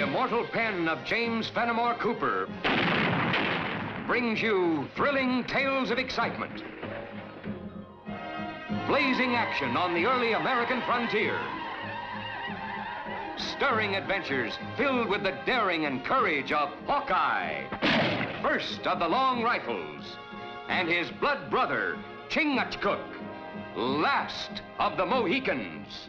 immortal pen of James Fenimore Cooper brings you thrilling tales of excitement, blazing action on the early American frontier, stirring adventures filled with the daring and courage of Hawkeye, first of the long rifles, and his blood brother, Chingachgook, last of the Mohicans.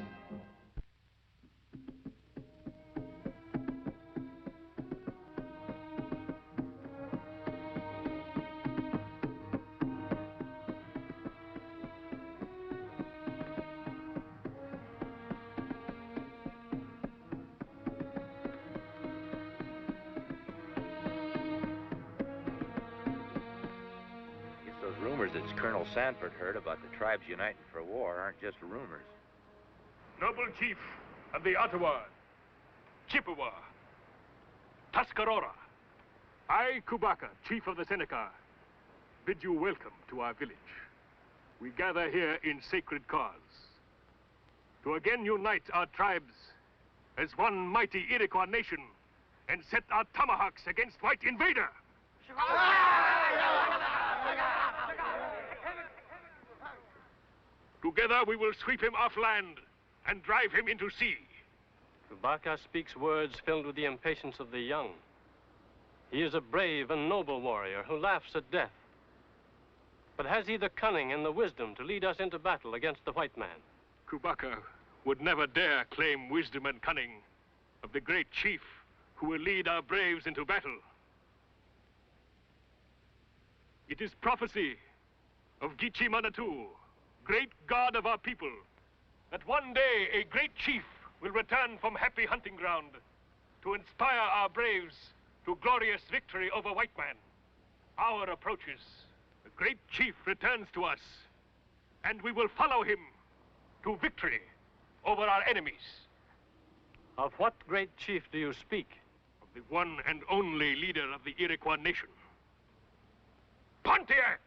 Rumors that Colonel Sanford heard about the tribes uniting for war aren't just rumors. Noble chief of the Ottawa, Chippewa, Tuscarora, I, Kubaka, chief of the Seneca, bid you welcome to our village. We gather here in sacred cause to again unite our tribes as one mighty Iroquois nation and set our tomahawks against white invader. Together we will sweep him off land and drive him into sea. Kubaka speaks words filled with the impatience of the young. He is a brave and noble warrior who laughs at death. But has he the cunning and the wisdom to lead us into battle against the white man? Kubaka would never dare claim wisdom and cunning of the great chief who will lead our braves into battle. It is prophecy of Gichi Manatu, great god of our people, that one day a great chief will return from happy hunting ground to inspire our braves to glorious victory over white man. Hour approaches. The great chief returns to us, and we will follow him to victory over our enemies. Of what great chief do you speak? Of the one and only leader of the Iroquois nation, Pontiac!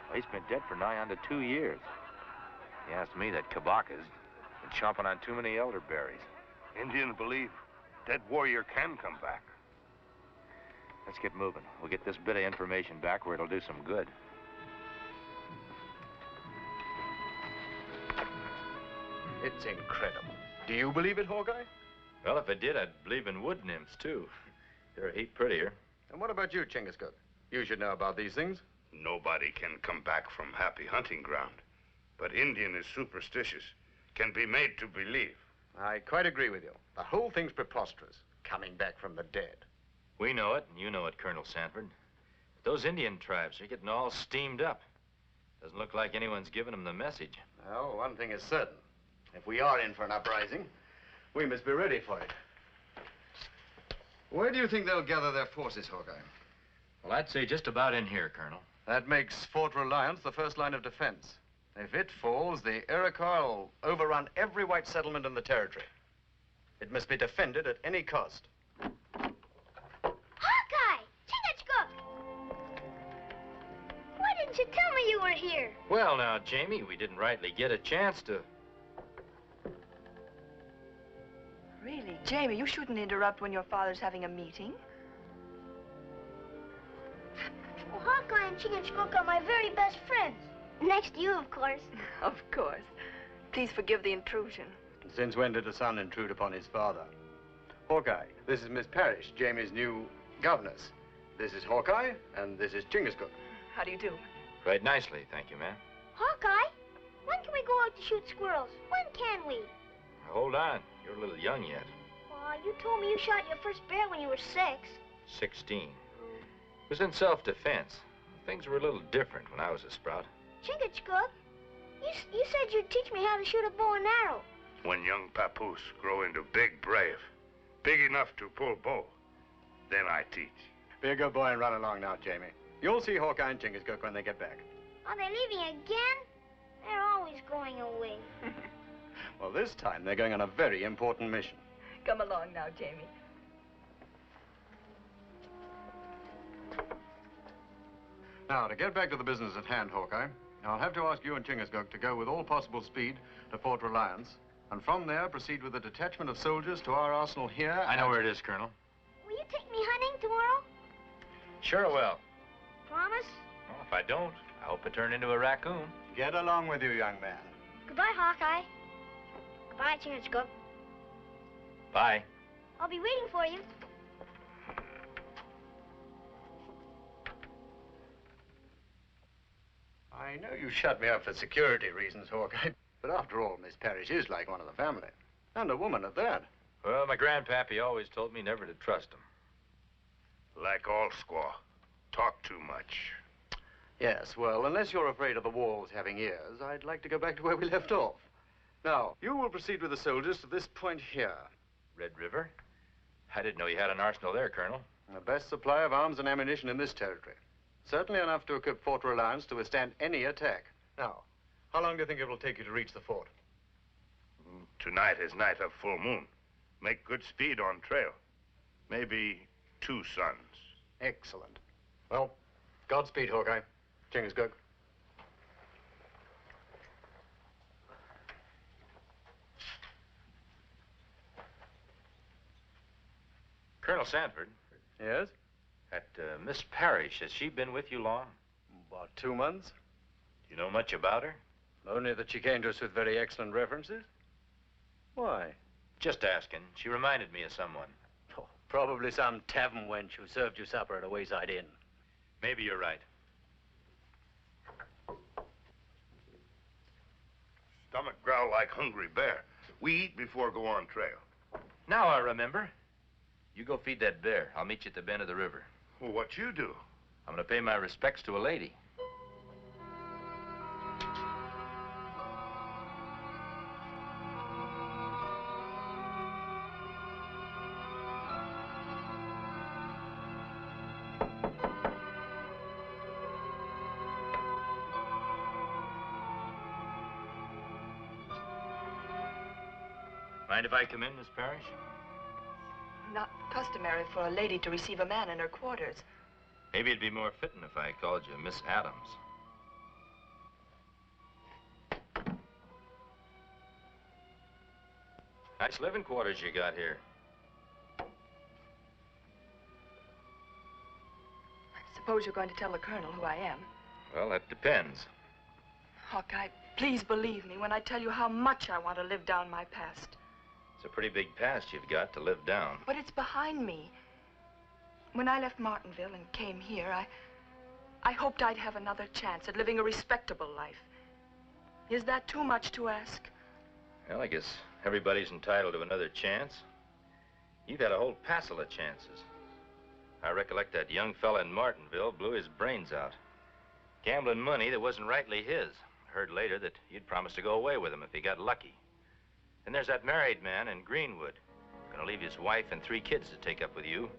Well, he's been dead for nigh on to 2 years. He asked me that Kabaka's been chomping on too many elderberries. Indians believe dead warrior can come back. Let's get moving. We'll get this bit of information back where it'll do some good. It's incredible. Do you believe it, Hawkeye? Well, if I did, I'd believe in wood nymphs, too. They're a heap prettier. And what about you, Chingachgook? You should know about these things. Nobody can come back from happy hunting ground. But Indian is superstitious, can be made to believe. I quite agree with you. The whole thing's preposterous, coming back from the dead. We know it, and you know it, Colonel Sanford. Those Indian tribes are getting all steamed up. Doesn't look like anyone's giving them the message. Well, one thing is certain. If we are in for an uprising, we must be ready for it. Where do you think they'll gather their forces, Hawkeye? Well, I'd say just about in here, Colonel. That makes Fort Reliance the first line of defense. If it falls, the Iroquois will overrun every white settlement in the territory. It must be defended at any cost. Hawkeye! Chingachgook! Why didn't you tell me you were here? Well, now, Jamie, we didn't rightly get a chance to... Really, Jamie, you shouldn't interrupt when your father's having a meeting. Well, Hawkeye and Chingachgook are my very best friends. Next to you, of course. Of course. Please forgive the intrusion. Since when did a son intrude upon his father? Hawkeye, this is Miss Parrish, Jamie's new governess. This is Hawkeye, and this is Chingachgook. How do you do? Quite nicely, thank you, ma'am. Hawkeye, when can we go out to shoot squirrels? When can we? Hold on, you're a little young yet. Well, you told me you shot your first bear when you were 6. 16. It was in self-defense. Things were a little different when I was a sprout. Chingachgook, you said you'd teach me how to shoot a bow and arrow. When young papoose grow into big brave, big enough to pull bow, then I teach. Be a good boy and run along now, Jamie. You'll see Hawkeye and Chingachgook when they get back. Are they leaving again? They're always going away. Well, this time they're going on a very important mission. Come along now, Jamie. Now, to get back to the business at hand, Hawkeye, I'll have to ask you and Chingachgook to go with all possible speed to Fort Reliance And from there, proceed with a detachment of soldiers to our arsenal here. I know where it is, Colonel. Will you take me hunting tomorrow? Sure will. Promise? Well, if I don't, I hope I turn into a raccoon. Get along with you, young man. Goodbye, Hawkeye. Goodbye, Chingachgook. Bye. I'll be waiting for you. I know you shut me up for security reasons, Hawkeye, but after all, Miss Parrish is like one of the family. And a woman at that. Well, my grandpappy always told me never to trust him. Like all squaw. Talk too much. Yes, well, unless you're afraid of the walls having ears, I'd like to go back to where we left off. Now, you will proceed with the soldiers to this point here. Red River? I didn't know you had an arsenal there, Colonel. The best supply of arms and ammunition in this territory. Certainly enough to equip Fort Reliance to withstand any attack. Now, how long do you think it will take you to reach the fort? Tonight is night of full moon. Make good speed on trail. Maybe 2 suns. Excellent. Well, Godspeed, Hawkeye. Chingachgook. Colonel Sanford, Yes? that Miss Parrish, has she been with you long? About 2 months. Do you know much about her? Only that she came to us with very excellent references. Why? Just asking. She reminded me of someone. Oh, probably some tavern wench who served you supper at a wayside inn. Maybe you're right. Stomach growl like hungry bear. We eat before go on trail. Now I remember. You go feed that bear. I'll meet you at the bend of the river. Well, what you do? I'm going to pay my respects to a lady. Mind if I come in, Miss Parrish? Not customary for a lady to receive a man in her quarters. Maybe it'd be more fitting if I called you Miss Adams. Nice living quarters you got here. I suppose you're going to tell the Colonel who I am. Well, that depends. Hawkeye, please believe me when I tell you how much I want to live down my past. It's a pretty big past you've got to live down. But it's behind me. When I left Martinville and came here, I hoped I'd have another chance at living a respectable life. Is that too much to ask? Well, I guess everybody's entitled to another chance. You've had a whole passel of chances. I recollect that young fella in Martinville blew his brains out. Gambling money that wasn't rightly his. I heard later that you'd promised to go away with him if he got lucky. And there's that married man in Greenwood. Gonna leave his wife and 3 kids to take up with you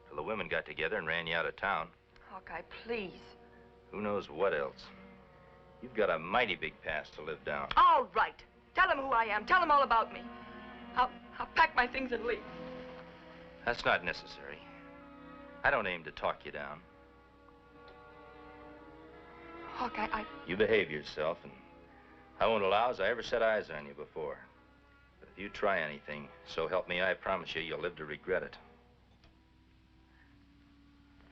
till the women got together and ran you out of town. Hawkeye, please. Who knows what else? You've got a mighty big past to live down. All right. Tell him who I am. Tell him all about me. I'll pack my things and leave. That's not necessary. I don't aim to talk you down. Hawkeye, You behave yourself, and I won't allow as I ever set eyes on you before. But if you try anything, so help me, I promise you, you'll live to regret it.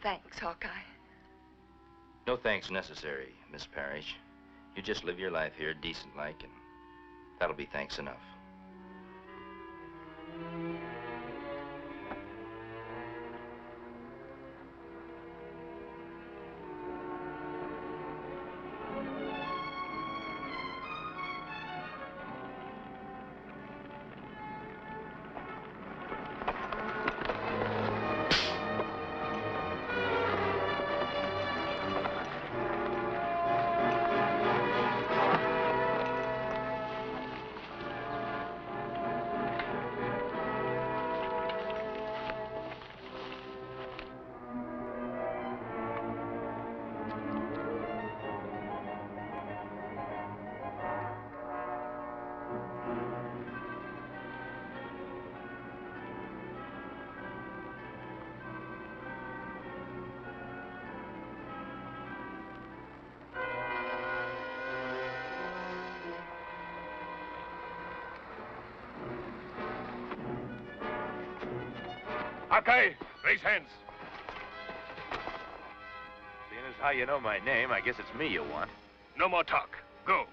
Thanks, Hawkeye. No thanks necessary, Miss Parrish. You just live your life here decent-like, and that'll be thanks enough. Hawkeye, raise hands. Seeing as how you know my name, I guess it's me you want. No more talk. Go.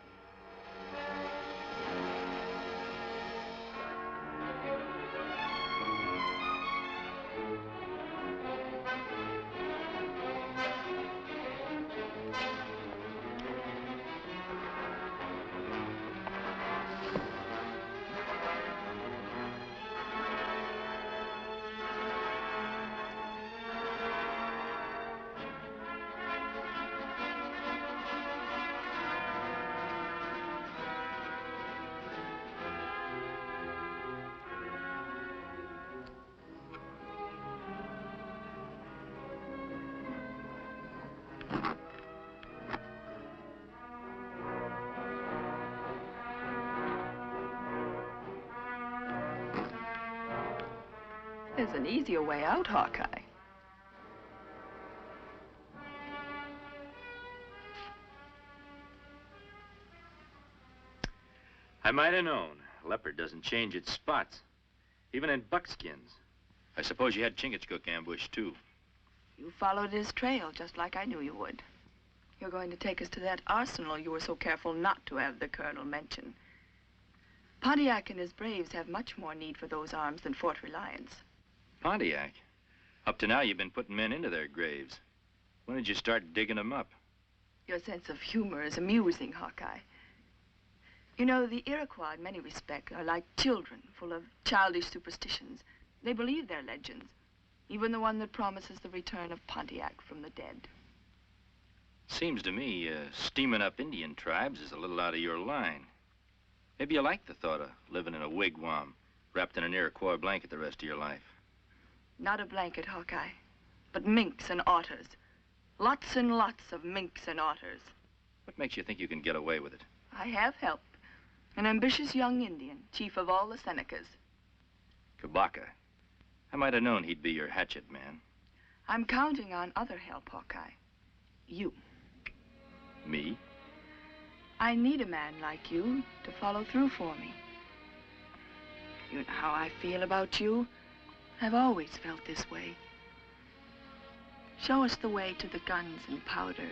There's an easier way out, Hawkeye. I might have known. Leopard doesn't change its spots, even in buckskins. I suppose you had Chingachgook ambushed, too. You followed his trail, just like I knew you would. You're going to take us to that arsenal you were so careful not to have the Colonel mention. Pontiac and his braves have much more need for those arms than Fort Reliance. Pontiac? Up to now, you've been putting men into their graves. When did you start digging them up? Your sense of humor is amusing, Hawkeye. You know, the Iroquois, in many respects, are like children, full of childish superstitions. They believe their legends, even the one that promises the return of Pontiac from the dead. Seems to me, steaming up Indian tribes is a little out of your line. Maybe you like the thought of living in a wigwam, wrapped in an Iroquois blanket the rest of your life. Not a blanket, Hawkeye, but minks and otters. Lots and lots of minks and otters. What makes you think you can get away with it? I have help. An ambitious young Indian, chief of all the Senecas. Kabaka. I might have known he'd be your hatchet man. I'm counting on other help, Hawkeye. You. Me? I need a man like you to follow through for me. You know how I feel about you. I've always felt this way. Show us the way to the guns and powder.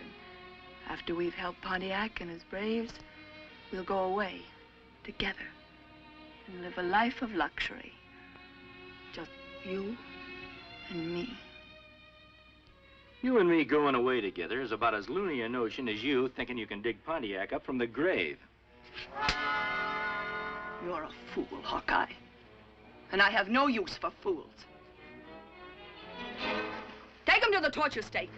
After we've helped Pontiac and his braves, we'll go away together and live a life of luxury. Just you and me. You and me going away together is about as loony a notion as you thinking you can dig Pontiac up from the grave. You're a fool, Hawkeye. And I have no use for fools. Take him to the torture stake.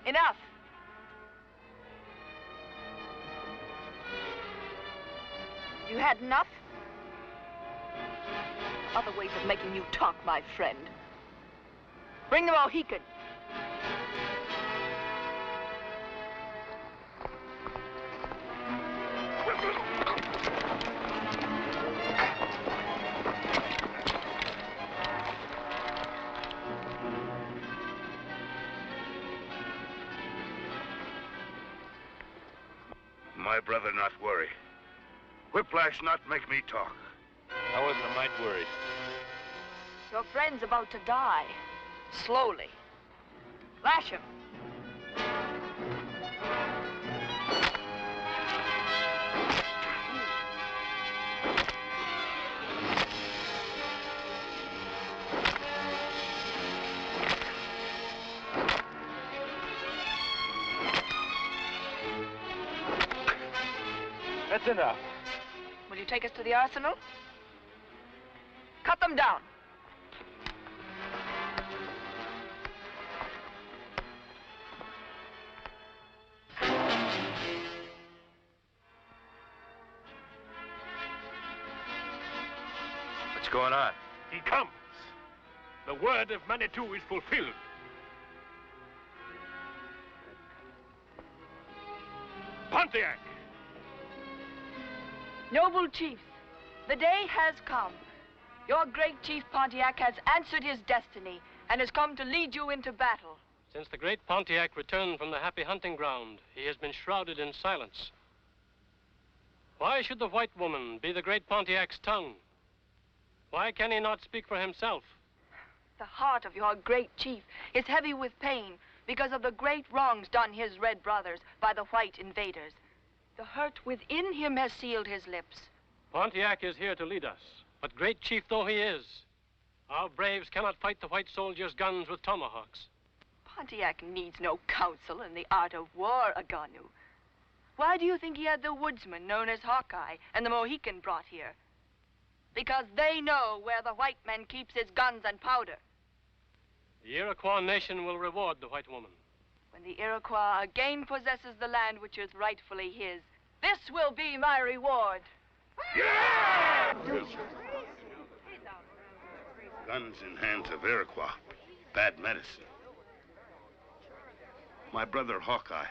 Enough. You had enough? Other ways of making you talk, my friend. Bring the Mohican. My brother not worry. Whiplash not make me talk. I wasn't a mite worried. Your friend's about to die. Slowly. Lash him. That's enough. Will you take us to the arsenal? Cut them down. What's going on? He comes. The word of Manitou is fulfilled. Pontiac! Noble chiefs, the day has come Your great chief Pontiac has answered his destiny and has come to lead you into battle. Since the great Pontiac returned from the happy hunting ground, he has been shrouded in silence. Why should the white woman be the great Pontiac's tongue? Why can he not speak for himself? The heart of your great chief is heavy with pain because of the great wrongs done his red brothers by the white invaders. The hurt within him has sealed his lips. Pontiac is here to lead us, but great chief though he is, our braves cannot fight the white soldiers' guns with tomahawks. Pontiac needs no counsel in the art of war, Aganu. Why do you think he had the woodsman known as Hawkeye and the Mohican brought here? Because they know where the white man keeps his guns and powder. The Iroquois nation will reward the white woman. When the Iroquois again possesses the land which is rightfully his, this will be my reward. Yeah! Guns in hands of Iroquois. Bad medicine. My brother Hawkeye,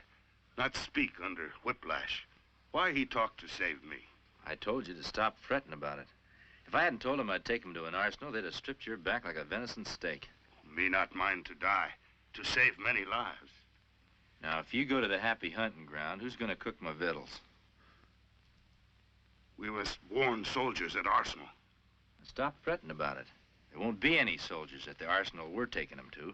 not speak under whiplash. Why he talk to save me? I told you to stop fretting about it. If I hadn't told them I'd take him to an arsenal, they'd have stripped your back like a venison steak. Me not mind to die, to save many lives. Now, if you go to the happy hunting ground, who's going to cook my victuals? We was worn soldiers at Arsenal. Stop fretting about it. There won't be any soldiers at the arsenal we're taking them to.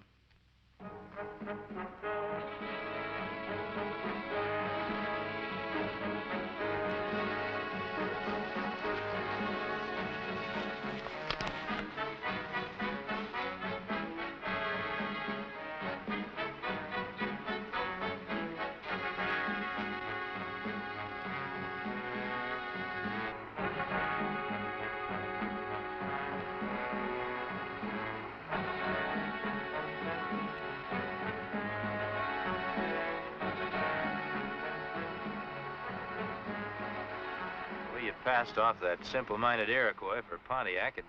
Passed off that simple-minded Iroquois for Pontiac and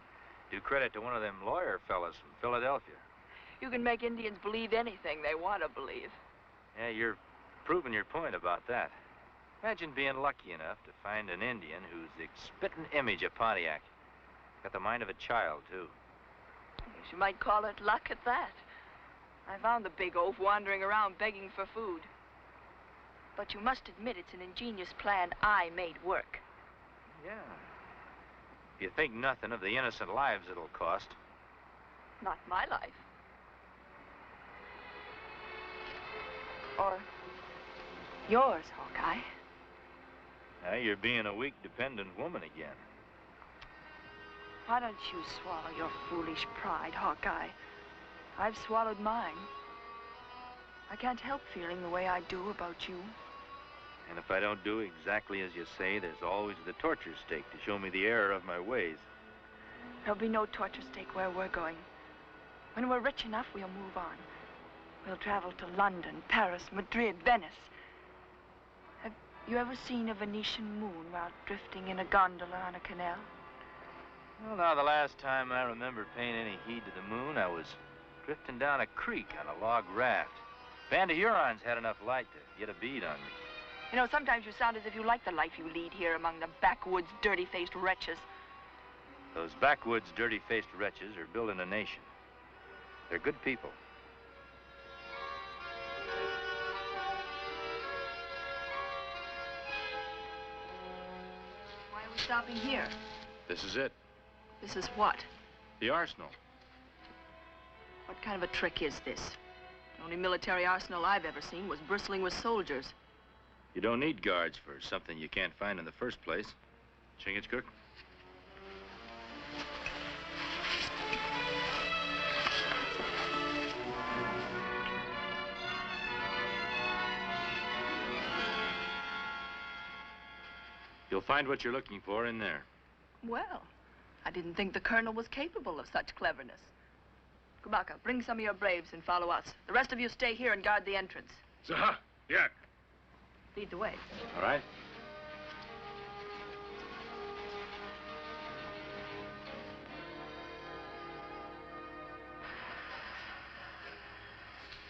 do credit to one of them lawyer fellas from Philadelphia. You can make Indians believe anything they want to believe. Yeah, you're proving your point about that. Imagine being lucky enough to find an Indian who's the spitting image of Pontiac. Got the mind of a child, too. Yes, you might call it luck at that. I found the big oaf wandering around begging for food. But you must admit it's an ingenious plan I made work. Yeah. If you think nothing of the innocent lives it'll cost. Not my life. Or yours, Hawkeye. Now you're being a weak, dependent woman again. Why don't you swallow your foolish pride, Hawkeye? I've swallowed mine. I can't help feeling the way I do about you. And if I don't do exactly as you say, there's always the torture stake to show me the error of my ways. There'll be no torture stake where we're going. When we're rich enough, we'll move on. We'll travel to London, Paris, Madrid, Venice. Have you ever seen a Venetian moon while drifting in a gondola on a canal? Well, now, the last time I remember paying any heed to the moon, I was drifting down a creek on a log raft. Band of Hurons had enough light to get a bead on me. You know, sometimes you sound as if you like the life you lead here among the backwoods, dirty-faced wretches. Those backwoods, dirty-faced wretches are building a nation. They're good people. Why are we stopping here? This is it. This is what? The arsenal. What kind of a trick is this? The only military arsenal I've ever seen was bristling with soldiers. You don't need guards for something you can't find in the first place. Chingachgook? You'll find what you're looking for in there. Well, I didn't think the colonel was capable of such cleverness. Kubaka, bring some of your braves and follow us. The rest of you stay here and guard the entrance. Zaha, Yak. Lead the way. All right.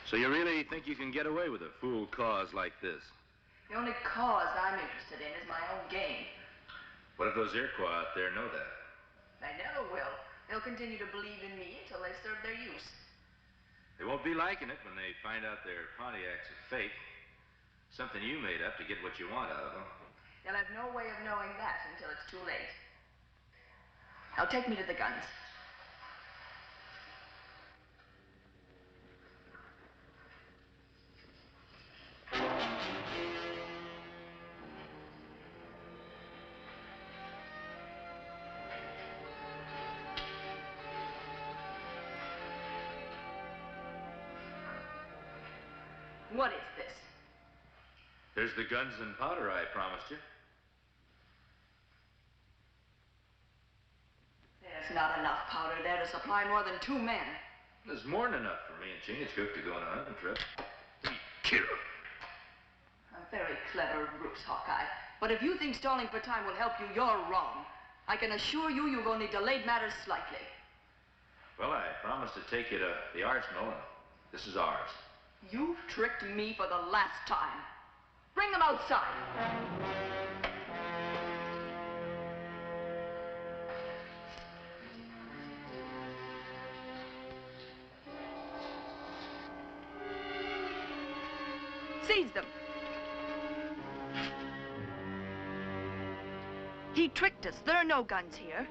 So you really think you can get away with a fool cause like this? The only cause I'm interested in is my own game. What if those Iroquois out there know that? They never will. They'll continue to believe in me until they serve their use. They won't be liking it when they find out their Pontiac's a fake. Something you made up to get what you want out of them. They'll have no way of knowing that until it's too late. Now take me to the guns. What is this? There's the guns and powder I promised you. There's not enough powder there to supply more than 2 men. There's more than enough for me and Chingachgook to go on a hunting trip. Killer. A very clever ruse, Hawkeye. But if you think stalling for time will help you, you're wrong. I can assure you you've only delayed matters slightly. Well, I promised to take you to the arsenal, and this is ours. You've tricked me for the last time. Bring them outside. Seize them. He tricked us. There are no guns here.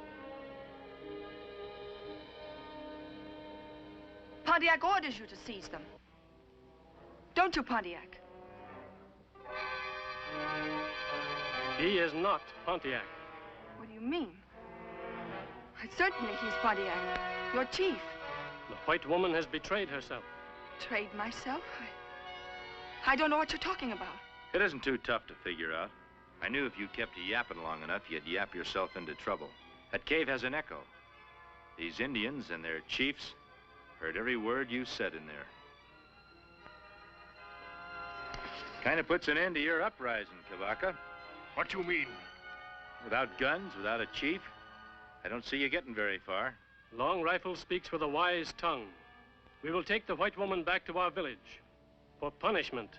Pontiac orders you to seize them. Don't you, Pontiac? He is not Pontiac. What do you mean? Certainly he's Pontiac, your chief. The white woman has betrayed herself. Betrayed myself? I don't know what you're talking about. It isn't too tough to figure out. I knew if you kept yapping long enough, you'd yap yourself into trouble. That cave has an echo. These Indians and their chiefs heard every word you said in there. Kind of puts an end to your uprising, Kavaka. What do you mean? Without guns, without a chief, I don't see you getting very far. Long Rifle speaks with a wise tongue. We will take the white woman back to our village for punishment.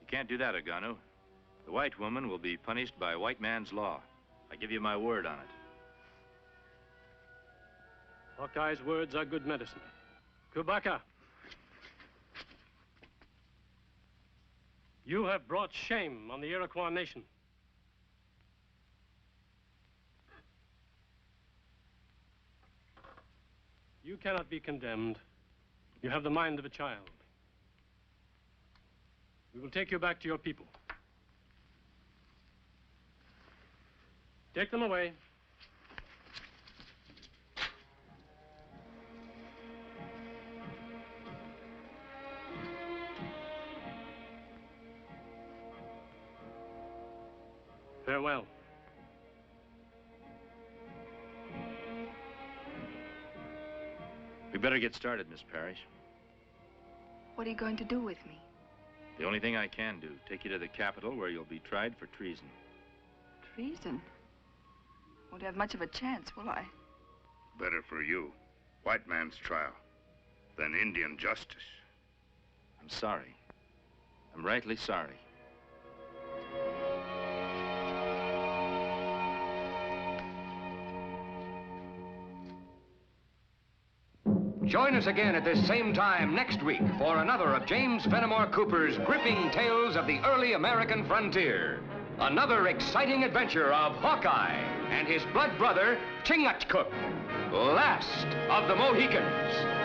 You can't do that, Aganu. The white woman will be punished by white man's law. I give you my word on it. Hawkeye's words are good medicine. Kubaka. You have brought shame on the Iroquois nation. You cannot be condemned. You have the mind of a child. We will take you back to your people. Take them away. Farewell. We better get started, Miss Parrish. What are you going to do with me? The only thing I can do, take you to the capital where you'll be tried for treason. Treason? Won't have much of a chance, will I? Better for you. White man's trial than Indian justice. I'm sorry. I'm rightly sorry. Join us again at this same time next week for another of James Fenimore Cooper's gripping tales of the early American frontier. Another exciting adventure of Hawkeye and his blood brother, Chingachgook, last of the Mohicans.